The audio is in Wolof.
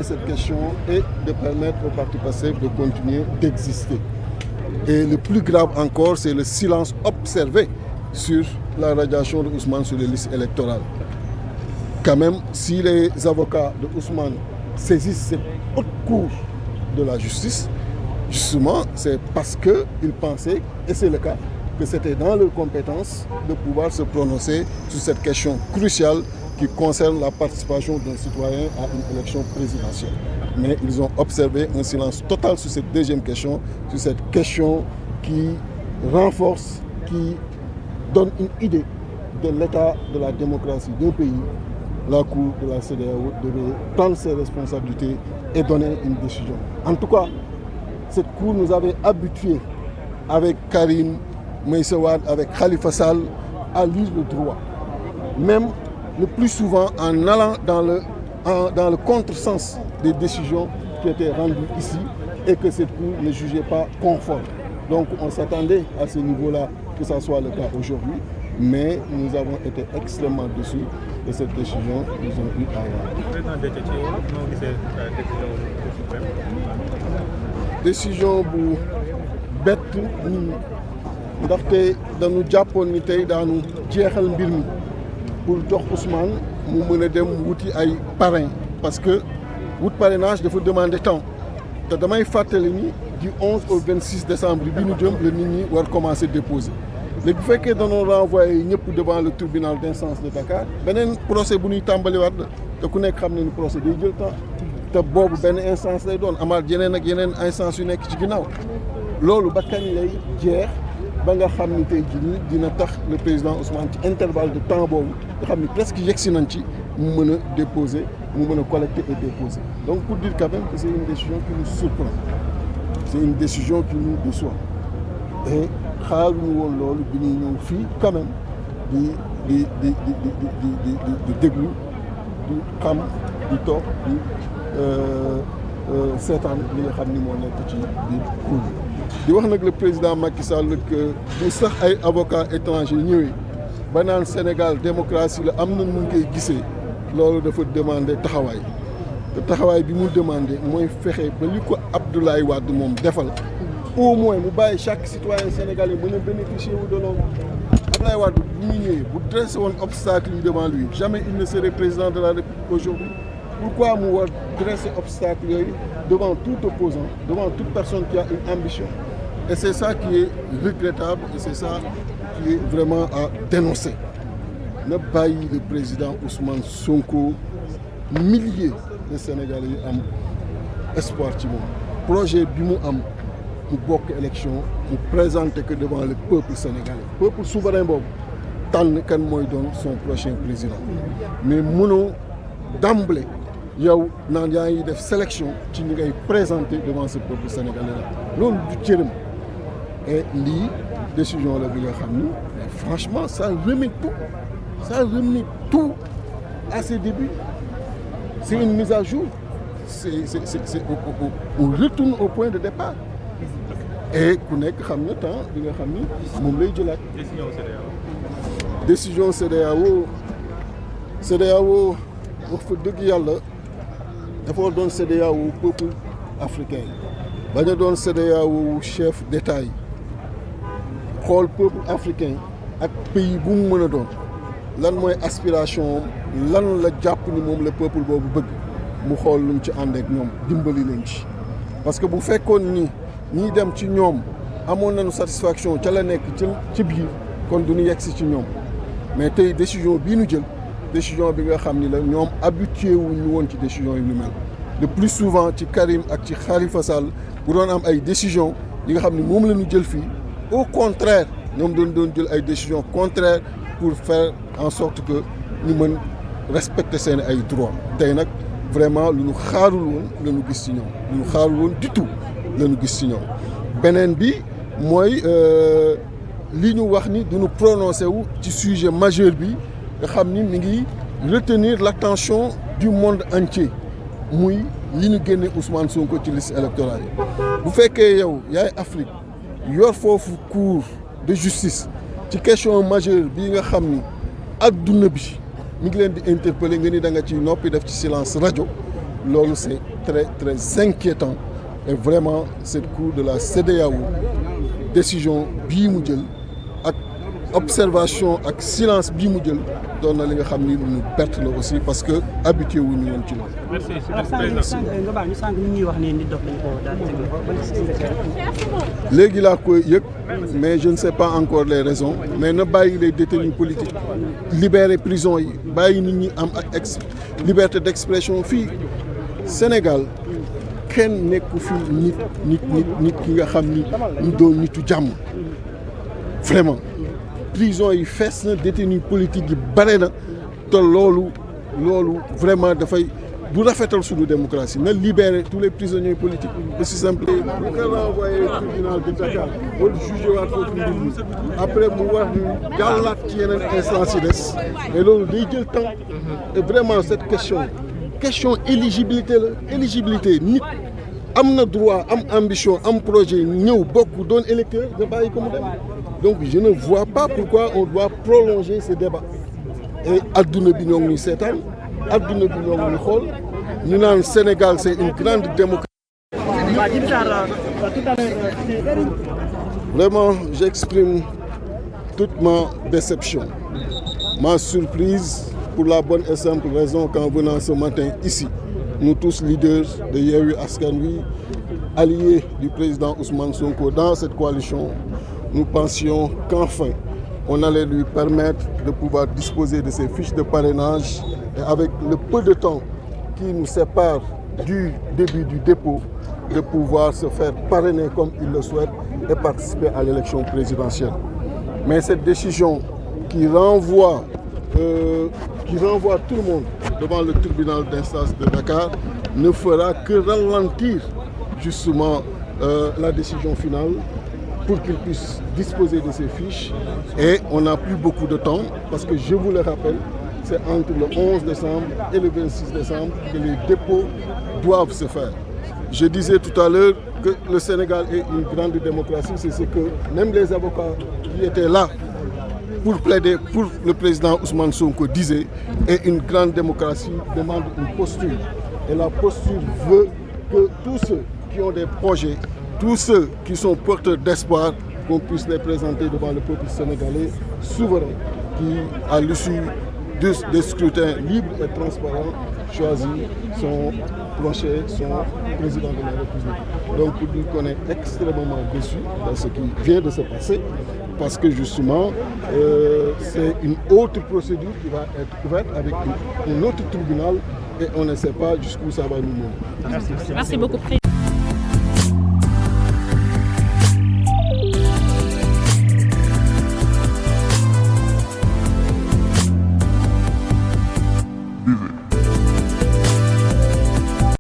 cette question et de permettre au parti Pastef de continuer d'exister. Et le plus grave encore, c'est le silence observé sur la radiation de Ousmane sur les listes électorales. Quand même, si les avocats de Ousmane saisissent cette haute cour de la justice, justement, c'est parce qu'ils pensaient, et c'est le cas, que c'était dans leurs compétences de pouvoir se prononcer sur cette question cruciale qui concerne la participation d'un citoyen à une élection présidentielle. Mais ils ont observé un silence total sur cette deuxième question, sur cette question qui renforce, qui donne une idée de l'état de la démocratie d'un pays. La Cour de la CEDEAO devait prendre ses responsabilités et donner une décision. En tout cas, cette Cour nous avait habitués avec Karim Meïssa Wade, avec Khalifa Sall, à lire le droit. Même le plus souvent en allant dans le contresens des décisions qui étaient rendues ici et que cette Cour ne jugeait pas conforme. Donc on s'attendait à ce niveau-là que ça soit le cas aujourd'hui, mais nous avons été extrêmement déçus de cette décision qu'ils ont eu à avoir. Décision bu bett nit ñi ndaxte dañu jàppoon ni tey daanu jeexal mbir mi pour jox Ousmane mu mën a dem wuti ay parrain parce que wut parrainage dafa demander temps te damay fàttali ni du 11 au 26 décembre bi ñu jëm la nit ñi war commencer déposer léegi bu fekkee dañoo renvoyer ñëpp devant le tribunal d'instance de Dakar beneen procès bu ñuy tàmbaliwaat la te ku nekk xam ne ni procès day jël temps te boobu benn instance lay doon amaat yeneen ak yeneen instance yu nekk ci ginnaaw loolu ba kañ lay jeex ba nga xam ni tey jii nii dina tax le président Ousmane ci intervalle de temps boobu nga xam ni presque yegsi nañ ci mu mën a déposer mu mën a collecter et déposer donc pour dire quand même que c'est une décision qui nous surprend c'est une décision qui nous déçoit et xaaruñu woon loolu bi ñuy ñëw fii quand même di déglu di xam di toog di seetaan li nga xam ni moo nekk ci biir cour bi di wax nag le président Macky Sall que bu sax ay avocats étrangers ñëwee ba naan Sénégal démocratie la am na nu koy gisee loolu dafa demander taxawaay te taxawaay bi mu demandé mooy fexe ba li ko Abdoulaye Wade moom defal au moins mu bàyyi chaque citoyen sénégalais mën a bénéficier wu de loolu Abdoulaye Wade bu ñu ñëwee bu dressé woon obstacle yi devant lui jamais il ne serait président de la République aujourd'hui. Pourquoi mu war dresser obstacle yooyu devant tout opposant, devant toute personne qui a une ambition? Et c'est ça qui est regrettable et c'est ça qui est vraiment à dénoncer. Na bàyyi le président Ousmane Sonko milliers de Sénégalais yi am espoir ci moom projet bi mu am mu bokk élection mu présenter que devant le peuple sénégalais peuple souverain boobu tànn kan mooy doon son prochain président mais mënoo d'emblée yow naan yaa ngi def sélection ci ñi ngay présenter devant ce peuple sénégalais la loolu du cëram et lii décision la bi nga xam ni mais franchement ça remet tout à ses débuts c'est une mise à jour on retourne au point de départ et ku nekk xam na temps bi nga xam ni moom lay jëlaat décision CEDEAO wax fa dëgg yàlla dafa doon CEDEAO peuple africain yi bañ a doon CEDEAO chef d'État yi xool peuple africain ak pays bu mu mën a doon lan mooy aspiration lan la jàpp ni moom la peuple boobu bëgg mu xool lu mu ci ànd ak ñoom dimbali leen ci parce que bu fekkoon ni ñiy dem ci ñoom amoon nañu satisfaction ca la nekk ci biir kon du ñu yegsi ci ñoom mais tey décision bii nu jël décision bi nga xam ni la ñoom habitué wuñu woon ci décision yi ñu mel le plus souvent ci Karim ak ci Khalifa Sall bu doon am ay décision yi nga xam ni moom la ñu jël fii au contraire ñoom doon jël ay décisions contraires pour faire en sorte que ñu mën respecter seen ay droits tey nag vraiment lu ñu xaarul woon la ñu gis ci ñoom lu ñu xaarul woon du tout la ñu gis ci ñoom beneen bi mooy li ñu wax ni duñu prononcé wu ci sujet majeur bi nga xam ni mi ngi retenir l'attention du monde entier muy li ñu génne Ousmane Sonko ci liste électorale yi bu fekkee yow yaay Afrique yor foofu cour de justice ci question majeure bii nga xam ni adduna bi mi ngi leen di interpeller nga ni da nga ci noppi def ci silence rajo loolu c'est très très inquiétant et vraiment cette cour de la CEDEAO décision bii mu jël ak observation ak silence bii mu jël doon na li nga xam ni ñu perte la aussi parce que habitué wu ñu woon ci loolu. merci nga baal ñu sànq ni ñuy wax ne nit dof lañ ko daal léegi laa koy yëg mais je ne sais pas encore les raisons mais na bàyyi les détenus politiques libérer prison yi bàyyi nit ñi am ak liberté d'expression fii Sénégal kenn nekku fi nit ki nga xam ni ñu doon nitu jàmm vraiment prison yi fees na détenus politiques yi bare na te loolu vraiment dafay du rafetal suñu démocratie na libérer tous les prisonniers politiques aussi simple. bu ko renvoyé tribunal de Dakar wala jugé waat foofu mbir mi après mu war ñu jàllaat ci yeneen instance yi des mais loolu day jël temps et vraiment cette question éligibilité la éligibilité nit am na droit am ambition am projet ñëw bokk doon électeur nga bàyyi ko mu dem donc je ne vois pas pourquoi on doit prolonger ce débat et adduna bi ñoo ngi ñuy seetaan adduna bi ñoo ngi ñuy xool ñu naan Sénégal c'est une grande démocratie. Vraiment j'exprime toute ma déception, ma surprise pour la bonne et simple raison qu'en venant ce matin ici, nous tous leaders de Yewwi Askan Wi, alliés du président Ousmane Sonko dans cette coalition, nous pensions qu'enfin on allait lui permettre de pouvoir disposer de ses fiches de parrainage et avec le peu de temps qui nous sépare du début du dépôt, de pouvoir se faire parrainer comme il le souhaite et participer à l'élection présidentielle. Mais cette décision qui renvoie tout le monde devant le tribunal d'instance de Dakar ne fera que ralentir justement la décision finale pour qu'il puisse disposer de ses fiches. Et on n'a plus beaucoup de temps parce que je vous le rappelle, c'est entre le 11 décembre et le 26 décembre que les dépôts doivent se faire. Je disais tout à l'heure que le Sénégal est une grande démocratie, c'est ce que même les avocats qui étaient là pour plaider pour le président Ousmane Sonko disaient, et une grande démocratie demande une posture. Et la posture veut que tous ceux qui ont des projets, tous ceux qui sont porteurs d'espoir, qu'on puisse les présenter devant le peuple sénégalais souverain qui, à l'issue des scrutins libres et transparents, choisit son prochain, son président de la République. Donc pour nous qu'on est extrêmement déçus dans ce qui vient de se passer, parce que justement, c'est une autre procédure qui va être ouverte avec un autre tribunal et on ne sait pas jusqu'où ça va nous mener. Merci beaucoup.